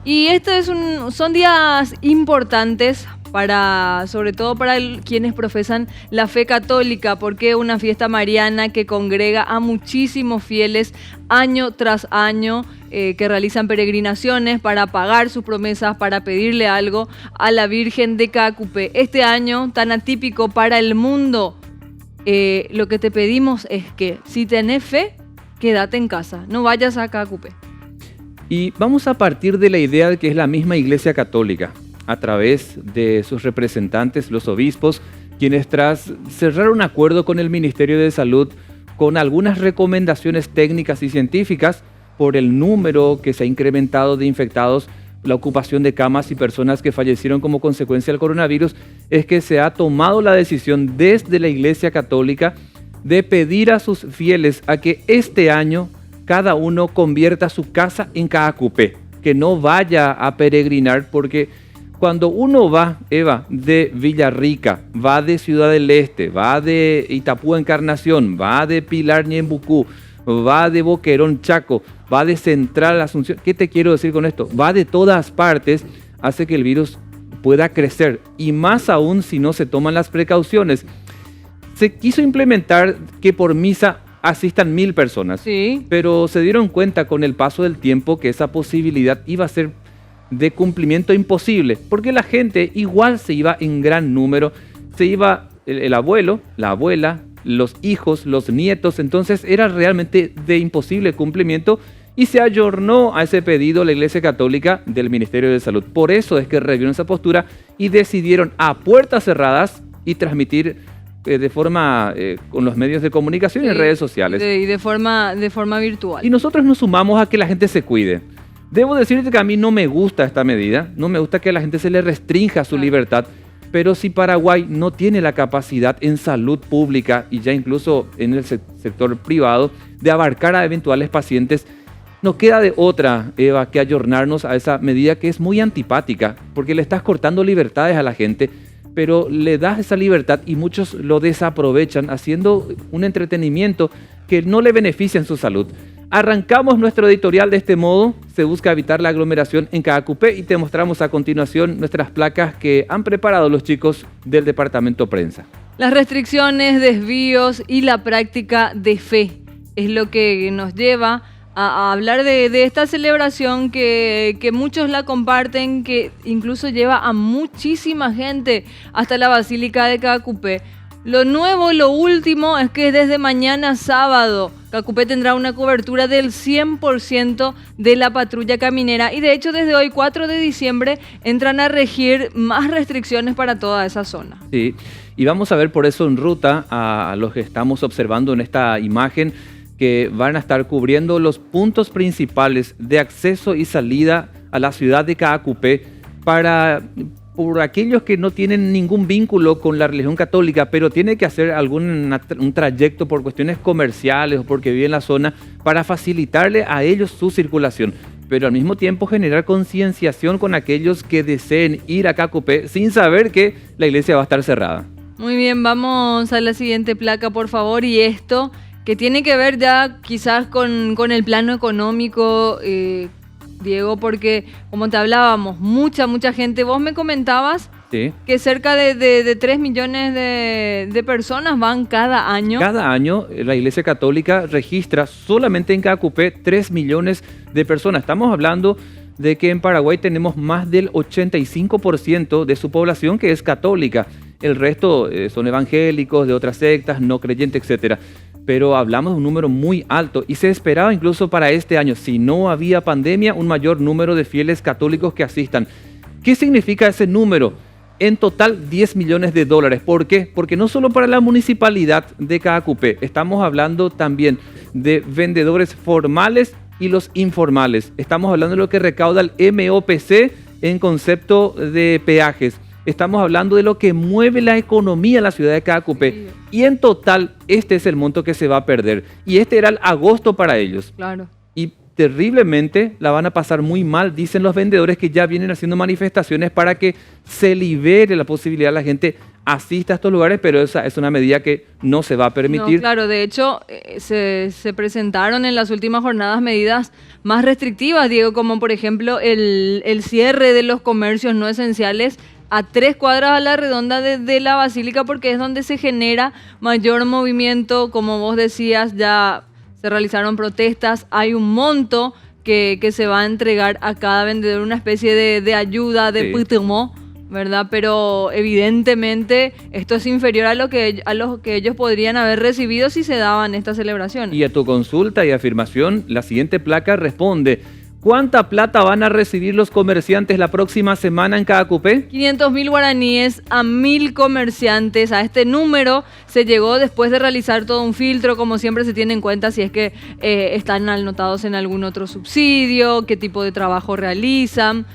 Y son días importantes sobre todo para quienes profesan la fe católica, porque es una fiesta mariana que congrega a muchísimos fieles año tras año, que realizan peregrinaciones para pagar sus promesas, para pedirle algo a la Virgen de Caacupé. Este año tan atípico para el mundo, lo que te pedimos es que si tenés fe, quédate en casa, no vayas a Caacupé. Y vamos a partir de la idea de que es la misma Iglesia Católica, a través de sus representantes, los obispos, quienes tras cerrar un acuerdo con el Ministerio de Salud, con algunas recomendaciones técnicas y científicas por el número que se ha incrementado de infectados, la ocupación de camas y personas que fallecieron como consecuencia del coronavirus, es que se ha tomado la decisión desde la Iglesia Católica de pedir a sus fieles a que este año cada uno convierta su casa en Caacupé, que no vaya a peregrinar, porque cuando uno va, Eva, de Villarrica, va de Ciudad del Este, va de Itapú Encarnación, va de Pilar Ñembucú, va de Boquerón Chaco, va de Central Asunción, ¿qué te quiero decir con esto? Va de todas partes, hace que el virus pueda crecer, y más aún si no se toman las precauciones. Se quiso implementar que por misa asistan 1000 personas, sí, pero se dieron cuenta con el paso del tiempo que esa posibilidad iba a ser de cumplimiento imposible, porque la gente igual se iba en gran número, se iba el abuelo, la abuela, los hijos, los nietos, entonces era realmente de imposible cumplimiento y se ayornó a ese pedido la Iglesia Católica del Ministerio de Salud. Por eso es que revieron esa postura y decidieron a puertas cerradas y transmitir de forma con los medios de comunicación y en redes sociales. Y de forma virtual. Y nosotros nos sumamos a que la gente se cuide. Debo decirte que a mí no me gusta esta medida, no me gusta que a la gente se le restrinja su libertad, pero si Paraguay no tiene la capacidad en salud pública y ya incluso en el sector privado de abarcar a eventuales pacientes, nos queda de otra, Eva, que ayornarnos a esa medida que es muy antipática, porque le estás cortando libertades a la gente, pero le das esa libertad y muchos lo desaprovechan haciendo un entretenimiento que no le beneficia en su salud. Arrancamos nuestro editorial de este modo, se busca evitar la aglomeración en Caacupé y te mostramos a continuación nuestras placas que han preparado los chicos del departamento prensa. Las restricciones, desvíos y la práctica de fe es lo que nos lleva a hablar de esta celebración que muchos la comparten, que incluso lleva a muchísima gente hasta la Basílica de Caacupé. Lo nuevo, lo último, es que desde mañana sábado Caacupé tendrá una cobertura del 100% de la patrulla caminera y de hecho desde hoy 4 de diciembre entran a regir más restricciones para toda esa zona. Sí, y vamos a ver por eso en ruta a los que estamos observando en esta imagen, que van a estar cubriendo los puntos principales de acceso y salida a la ciudad de Caacupé por aquellos que no tienen ningún vínculo con la religión católica, pero tienen que hacer un trayecto por cuestiones comerciales o porque viven en la zona para facilitarle a ellos su circulación, pero al mismo tiempo generar concienciación con aquellos que deseen ir a Caacupé sin saber que la iglesia va a estar cerrada. Muy bien, vamos a la siguiente placa, por favor, y esto que tiene que ver ya quizás con el plano económico, Diego, porque como te hablábamos, mucha gente, vos me comentabas sí, que cerca de 3 millones de personas van cada año. Cada año la Iglesia Católica registra solamente en Caacupé 3 millones de personas. Estamos hablando de que en Paraguay tenemos más del 85% de su población que es católica. El resto son evangélicos, de otras sectas, no creyentes, etcétera. Pero hablamos de un número muy alto y se esperaba incluso para este año, si no había pandemia, un mayor número de fieles católicos que asistan. ¿Qué significa ese número? En total, 10 millones de dólares. ¿Por qué? Porque no solo para la municipalidad de Caacupé, estamos hablando también de vendedores formales y los informales. Estamos hablando de lo que recauda el MOPC en concepto de peajes. Estamos hablando de lo que mueve la economía en la ciudad de Caacupé. Y en total, este es el monto que se va a perder. Y este era el agosto para ellos. Claro. Y terriblemente la van a pasar muy mal. Dicen los vendedores que ya vienen haciendo manifestaciones para que se libere la posibilidad de la gente asista a estos lugares, pero esa es una medida que no se va a permitir. No, claro, de hecho, se presentaron en las últimas jornadas medidas más restrictivas, Diego, como por ejemplo el cierre de los comercios no esenciales a 3 cuadras a la redonda de la Basílica, porque es donde se genera mayor movimiento. Como vos decías, ya se realizaron protestas, hay un monto que se va a entregar a cada vendedor, una especie de ayuda, de putumo, ¿verdad? Pero evidentemente esto es inferior a lo que ellos podrían haber recibido si se daban estas celebraciones. Y a tu consulta y afirmación, la siguiente placa responde: ¿cuánta plata van a recibir los comerciantes la próxima semana en Caacupé? 500.000 guaraníes a 1.000 comerciantes. A este número se llegó después de realizar todo un filtro, como siempre se tiene en cuenta si es que están anotados en algún otro subsidio, qué tipo de trabajo realizan.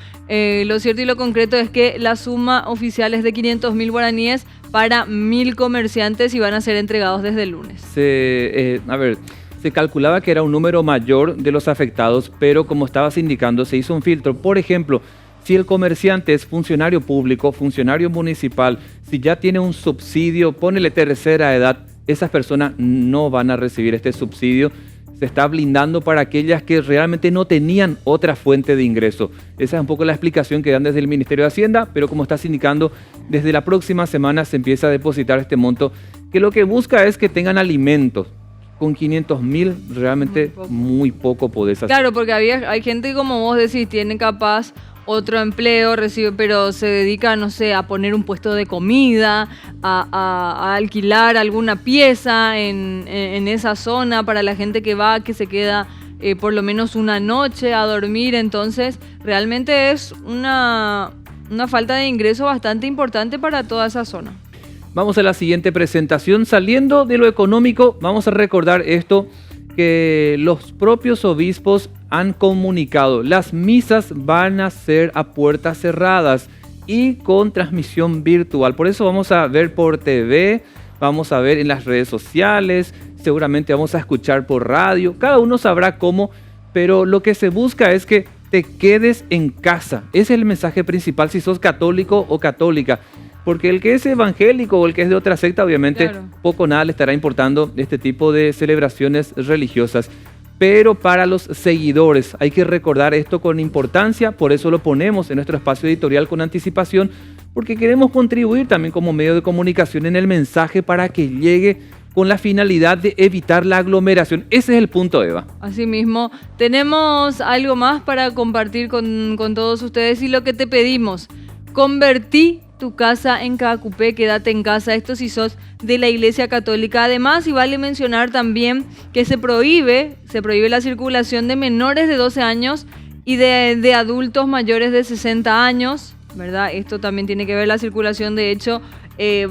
Lo cierto y lo concreto es que la suma oficial es de 500.000 guaraníes para 1.000 comerciantes y van a ser entregados desde el lunes. Se calculaba que era un número mayor de los afectados, pero como estabas indicando, se hizo un filtro. Por ejemplo, si el comerciante es funcionario público, funcionario municipal, si ya tiene un subsidio, ponele tercera edad, esas personas no van a recibir este subsidio. Se está blindando para aquellas que realmente no tenían otra fuente de ingreso. Esa es un poco la explicación que dan desde el Ministerio de Hacienda, pero como estás indicando, desde la próxima semana se empieza a depositar este monto, que lo que busca es que tengan alimentos. Con 500.000 realmente muy poco podés hacer. Claro, porque hay gente que, como vos decís, tiene capaz otro empleo, pero se dedica, no sé, a poner un puesto de comida, a alquilar alguna pieza en esa zona para la gente que va, que se queda por lo menos una noche a dormir. Entonces, realmente es una falta de ingreso bastante importante para toda esa zona. Vamos a la siguiente presentación. Saliendo de lo económico, vamos a recordar esto que los propios obispos han comunicado. Las misas van a ser a puertas cerradas y con transmisión virtual. Por eso vamos a ver por TV, vamos a ver en las redes sociales, seguramente vamos a escuchar por radio. Cada uno sabrá cómo, pero lo que se busca es que te quedes en casa. Ese es el mensaje principal si sos católico o católica. Porque el que es evangélico o el que es de otra secta, obviamente, claro, poco o nada le estará importando este tipo de celebraciones religiosas. Pero para los seguidores hay que recordar esto con importancia, por eso lo ponemos en nuestro espacio editorial con anticipación, porque queremos contribuir también como medio de comunicación en el mensaje para que llegue con la finalidad de evitar la aglomeración. Ese es el punto, Eva. Asimismo, tenemos algo más para compartir con todos ustedes y lo que te pedimos: convertí tu casa en Caacupé, quédate en casa. Esto si sos de la Iglesia Católica. Además, y vale mencionar también que se prohíbe la circulación de menores de 12 años y de adultos mayores de 60 años, ¿verdad? Esto también tiene que ver la circulación. De hecho,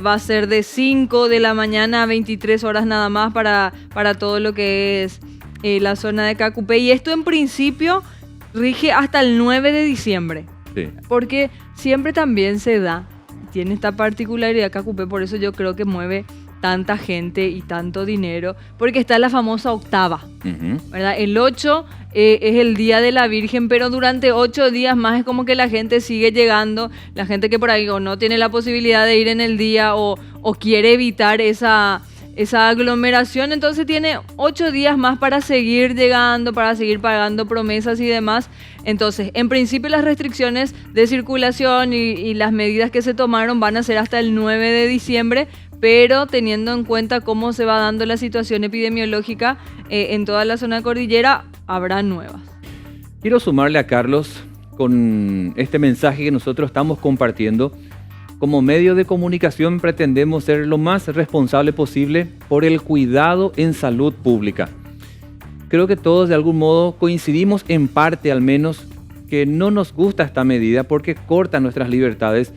va a ser de 5 de la mañana a 23 horas nada más para todo lo que es la zona de Caacupé. Y esto en principio rige hasta el 9 de diciembre. Sí. Porque siempre también se da, tiene esta particularidad Caacupé, por eso yo creo que mueve tanta gente y tanto dinero, porque está la famosa octava, ¿verdad? El 8 es el Día de la Virgen, pero durante 8 días más es como que la gente sigue llegando, la gente que por ahí o no tiene la posibilidad de ir en el día o quiere evitar esa aglomeración, entonces tiene 8 días más para seguir llegando, para seguir pagando promesas y demás. Entonces, en principio las restricciones de circulación y las medidas que se tomaron van a ser hasta el 9 de diciembre, pero teniendo en cuenta cómo se va dando la situación epidemiológica en toda la zona cordillera, habrá nuevas. Quiero sumarle a Carlos con este mensaje que nosotros estamos compartiendo. Como medio de comunicación pretendemos ser lo más responsable posible por el cuidado en salud pública. Creo que todos de algún modo coincidimos en parte al menos que no nos gusta esta medida porque corta nuestras libertades,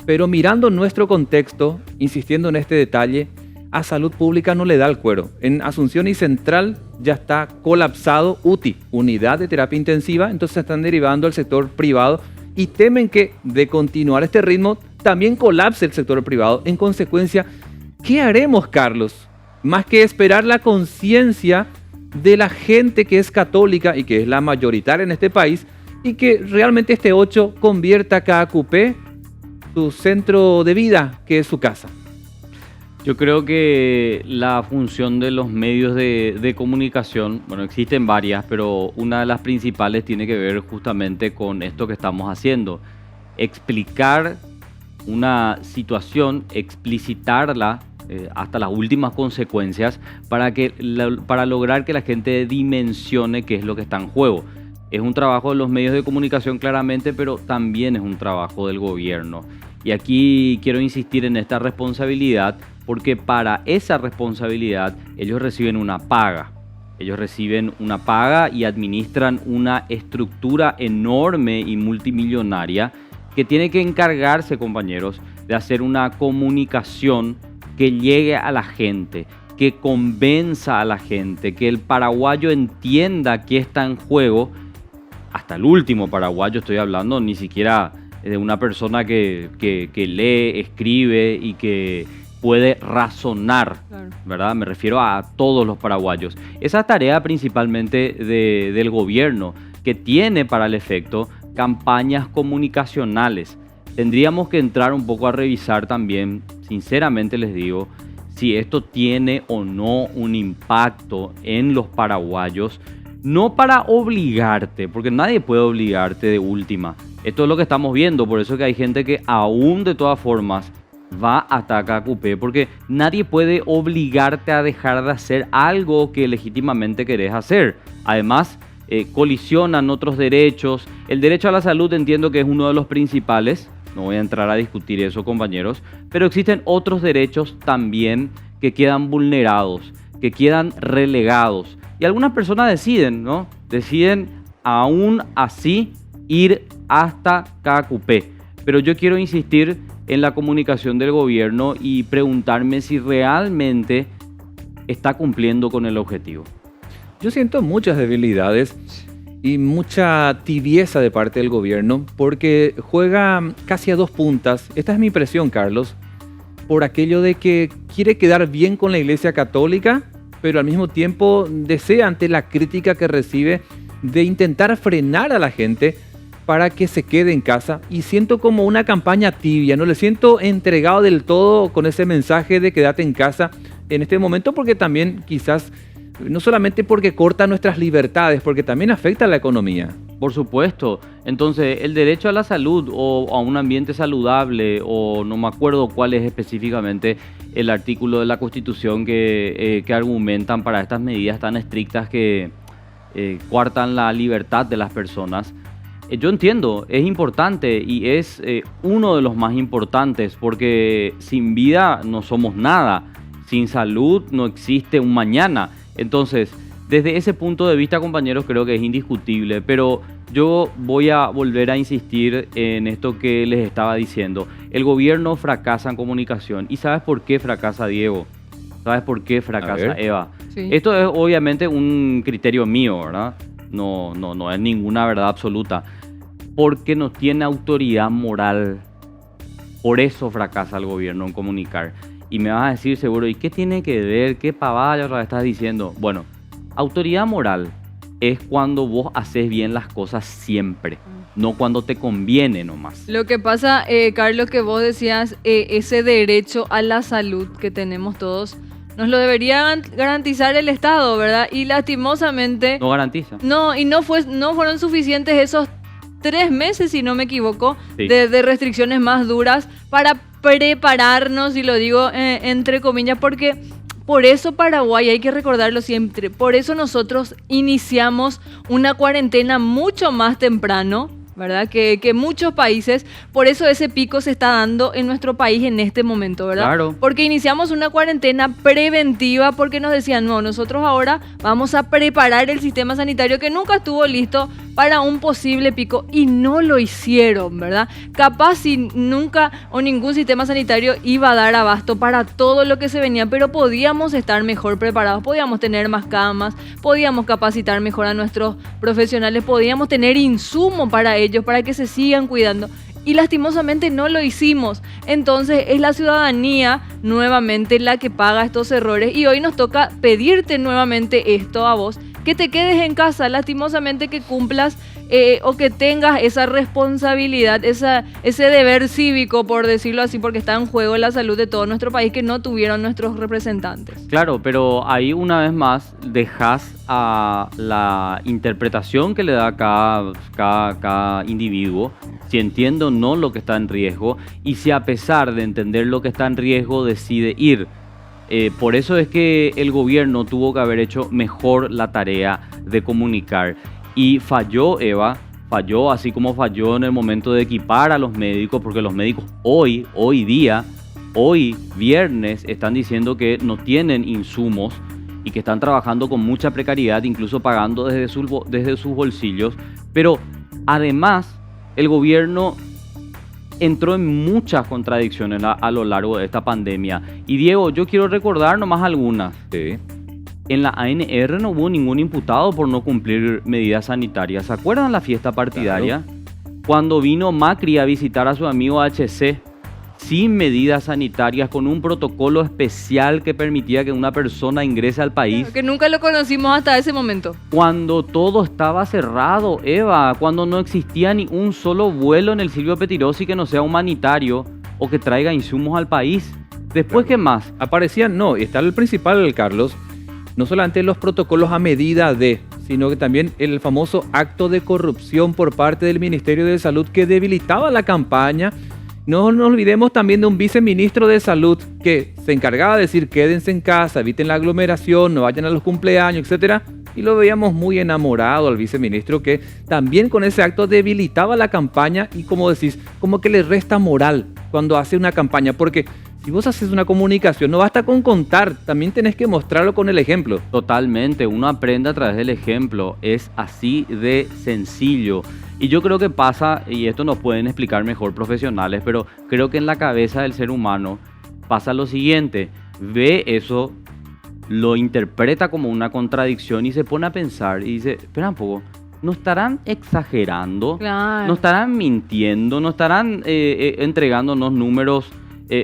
pero mirando nuestro contexto, insistiendo en este detalle, a salud pública no le da el cuero. En Asunción y Central ya está colapsado UTI, unidad de terapia intensiva, entonces se están derivando al sector privado y temen que de continuar este ritmo también colapse el sector privado. En consecuencia, ¿qué haremos, Carlos? Más que esperar la conciencia de la gente que es católica y que es la mayoritaria en este país, y que realmente este 8 convierta Caacupé su centro de vida, que es su casa? Yo creo que la función de los medios de comunicación, bueno, existen varias, pero una de las principales tiene que ver justamente con esto que estamos haciendo. Explicar una situación, explicitarla hasta las últimas consecuencias para lograr que la gente dimensione qué es lo que está en juego. Es un trabajo de los medios de comunicación claramente, pero también es un trabajo del gobierno. Y aquí quiero insistir en esta responsabilidad, porque para esa responsabilidad ellos reciben una paga. Ellos reciben una paga y administran una estructura enorme y multimillonaria que tiene que encargarse, compañeros, de hacer una comunicación que llegue a la gente, que convenza a la gente, que el paraguayo entienda qué está en juego. Hasta el último paraguayo estoy hablando, ni siquiera de una persona que lee, escribe y que puede razonar, claro, ¿verdad? Me refiero a todos los paraguayos. Esa tarea principalmente del gobierno, que tiene para el efecto campañas comunicacionales. Tendríamos que entrar un poco a revisar también, sinceramente les digo, si esto tiene o no un impacto en los paraguayos, no para obligarte, porque nadie puede obligarte de última. Esto es lo que estamos viendo, por eso que hay gente que aún de todas formas va hasta Caacupé, porque nadie puede obligarte a dejar de hacer algo que legítimamente querés hacer. Además, colisionan otros derechos. El derecho a la salud entiendo que es uno de los principales, no voy a entrar a discutir eso, compañeros, pero existen otros derechos también que quedan vulnerados, que quedan relegados. Y algunas personas deciden, ¿no? Deciden aún así ir hasta Caacupé. Pero yo quiero insistir en la comunicación del gobierno y preguntarme si realmente está cumpliendo con el objetivo. Yo siento muchas debilidades y mucha tibieza de parte del gobierno, porque juega casi a dos puntas. Esta es mi impresión, Carlos, por aquello de que quiere quedar bien con la Iglesia Católica, pero al mismo tiempo desea, ante la crítica que recibe, de intentar frenar a la gente para que se quede en casa. Y siento como una campaña tibia, no le siento entregado del todo con ese mensaje de quédate en casa en este momento, porque también quizás, no solamente porque corta nuestras libertades, porque también afecta a la economía. Por supuesto. Entonces, el derecho a la salud o a un ambiente saludable, o no me acuerdo cuál es específicamente el artículo de la Constitución que argumentan para estas medidas tan estrictas que coartan la libertad de las personas. Yo entiendo, es importante y es uno de los más importantes, porque sin vida no somos nada, sin salud no existe un mañana. Entonces, desde ese punto de vista, compañeros, creo que es indiscutible, pero yo voy a volver a insistir en esto que les estaba diciendo. El gobierno fracasa en comunicación. ¿Y sabes por qué fracasa, Diego? ¿Sabes por qué fracasa, Eva? Sí. Esto es obviamente un criterio mío, ¿verdad? No es ninguna verdad absoluta. Porque no tiene autoridad moral. Por eso fracasa el gobierno en comunicar. Y me vas a decir seguro, ¿y qué tiene que ver? ¿Qué pavada estás diciendo? Bueno, autoridad moral es cuando vos haces bien las cosas siempre, no cuando te conviene nomás. Lo que pasa, Carlos, que vos decías, ese derecho a la salud que tenemos todos, nos lo debería garantizar el Estado, ¿verdad? Y lastimosamente... No garantiza. No, y no fueron suficientes esos 3 meses, si no me equivoco, sí, de restricciones más duras para prepararnos, y lo digo entre comillas, porque por eso Paraguay, hay que recordarlo siempre, por eso nosotros iniciamos una cuarentena mucho más temprano, ¿verdad? Que muchos países. Por eso ese pico se está dando en nuestro país en este momento, ¿verdad? Claro. Porque iniciamos una cuarentena preventiva, porque nos decían, no, nosotros ahora vamos a preparar el sistema sanitario que nunca estuvo listo para un posible pico, y no lo hicieron, ¿verdad? Capaz si nunca o ningún sistema sanitario iba a dar abasto para todo lo que se venía, pero podíamos estar mejor preparados, podíamos tener más camas, podíamos capacitar mejor a nuestros profesionales, podíamos tener insumo para ellos, para que se sigan cuidando. y lastimosamente no lo hicimos. Entonces es la ciudadanía nuevamente la que paga estos errores y hoy nos toca pedirte nuevamente esto a vos, que te quedes en casa, lastimosamente que cumplas o que tengas esa responsabilidad, ese deber cívico, por decirlo así, porque está en juego la salud de todo nuestro país que no tuvieron nuestros representantes. Claro, pero ahí una vez más dejas a la interpretación que le da cada individuo, si entiende o no lo que está en riesgo y si a pesar de entender lo que está en riesgo decide ir. Por eso es que el gobierno tuvo que haber hecho mejor la tarea de comunicar. Y falló, Eva, falló así como falló en el momento de equipar a los médicos, porque los médicos hoy viernes, están diciendo que no tienen insumos y que están trabajando con mucha precariedad, incluso pagando desde sus bolsillos. Pero además, el gobierno entró en muchas contradicciones a lo largo de esta pandemia. Y Diego, yo quiero recordar nomás algunas. Sí. En la ANR no hubo ningún imputado por no cumplir medidas sanitarias. ¿Se acuerdan la fiesta partidaria? Claro. Cuando vino Macri a visitar a su amigo HC sin medidas sanitarias, con un protocolo especial que permitía que una persona ingrese al país. Claro, que nunca lo conocimos hasta ese momento. Cuando todo estaba cerrado, Eva, cuando no existía ni un solo vuelo en el Silvio Pettirossi que no sea humanitario o que traiga insumos al país. Después, claro. ¿Qué más? Aparecían, no, está el principal, Carlos, no solamente los protocolos a medida de, sino que también el famoso acto de corrupción por parte del Ministerio de Salud que debilitaba la campaña. No nos olvidemos también de un viceministro de Salud que se encargaba de decir quédense en casa, eviten la aglomeración, no vayan a los cumpleaños, etc. Y lo veíamos muy enamorado al viceministro que también con ese acto debilitaba la campaña y, como decís, como que le resta moral cuando hace una campaña, porque si vos haces una comunicación, no basta con contar, también tenés que mostrarlo con el ejemplo. Totalmente, uno aprende a través del ejemplo, es así de sencillo. Y yo creo que pasa, y esto nos pueden explicar mejor profesionales, pero creo que en la cabeza del ser humano pasa lo siguiente: ve eso, lo interpreta como una contradicción y se pone a pensar y dice, espera un poco, ¿no estarán exagerando? Claro. ¿No estarán mintiendo? ¿No estarán entregándonos números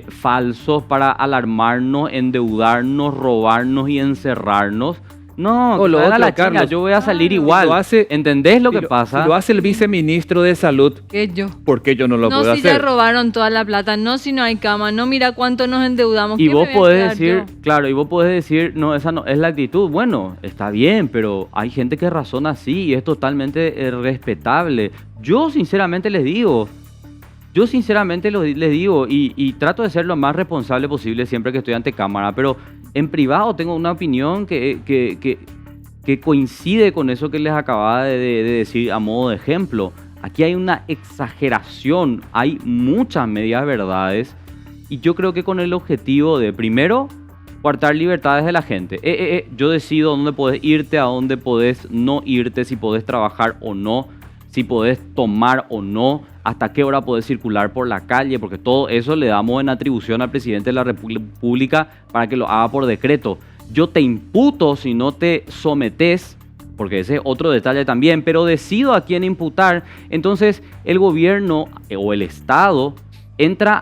falsos para alarmarnos, endeudarnos, robarnos y encerrarnos? No, o lo otro, la Carlos, China, yo voy a salir igual. ¿Entendés lo que pasa? Si lo hace el viceministro de Salud, ¿qué yo? ¿Por qué yo no lo puedo hacer? No, si ya robaron toda la plata, no si no hay cama, no mira cuánto nos endeudamos. Y vos podés decir, claro, y vos podés decir, no, esa no es la actitud. Bueno, está bien, pero hay gente que razona así y es totalmente respetable. Yo sinceramente les digo, y trato de ser lo más responsable posible siempre que estoy ante cámara, pero en privado tengo una opinión que coincide con eso que les acababa de decir a modo de ejemplo. Aquí hay una exageración, hay muchas medias verdades y yo creo que con el objetivo de, primero, coartar libertades de la gente. Yo decido dónde podés irte, a dónde podés no irte, si podés trabajar o no, si podés tomar o no, hasta qué hora podés circular por la calle, porque todo eso le damos en atribución al presidente de la República para que lo haga por decreto. Yo te imputo si no te sometes, porque ese es otro detalle también, pero decido a quién imputar. Entonces el gobierno o el Estado entra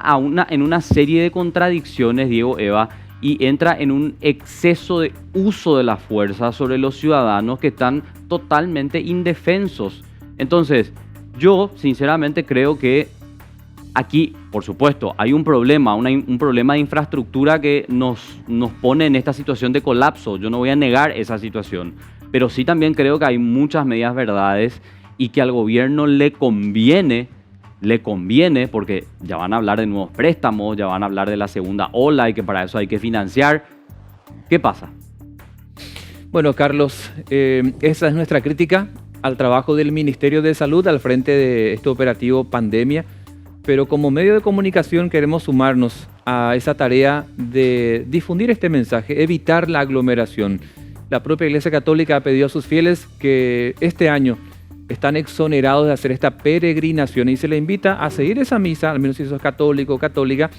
en una serie de contradicciones, Diego, Eva, y entra en un exceso de uso de la fuerza sobre los ciudadanos que están totalmente indefensos. Entonces, yo sinceramente creo que aquí, por supuesto, hay un problema, un problema de infraestructura que nos pone en esta situación de colapso. Yo no voy a negar esa situación, pero sí también creo que hay muchas medias verdades y que al gobierno le conviene, porque ya van a hablar de nuevos préstamos, ya van a hablar de la segunda ola y que para eso hay que financiar. ¿Qué pasa? Bueno, Carlos, esa es nuestra crítica al trabajo del Ministerio de Salud al frente de este operativo pandemia, pero como medio de comunicación queremos sumarnos a esa tarea de difundir este mensaje, evitar la aglomeración. La propia Iglesia Católica ha pedido a sus fieles que este año están exonerados de hacer esta peregrinación y se les invita a seguir esa misa, al menos si sos católico o católica,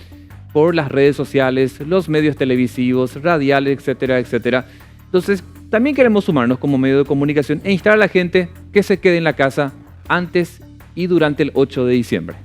por las redes sociales, los medios televisivos, radiales, etcétera, etcétera. Entonces, también queremos sumarnos como medio de comunicación e instar a la gente que se quede en la casa antes y durante el 8 de diciembre.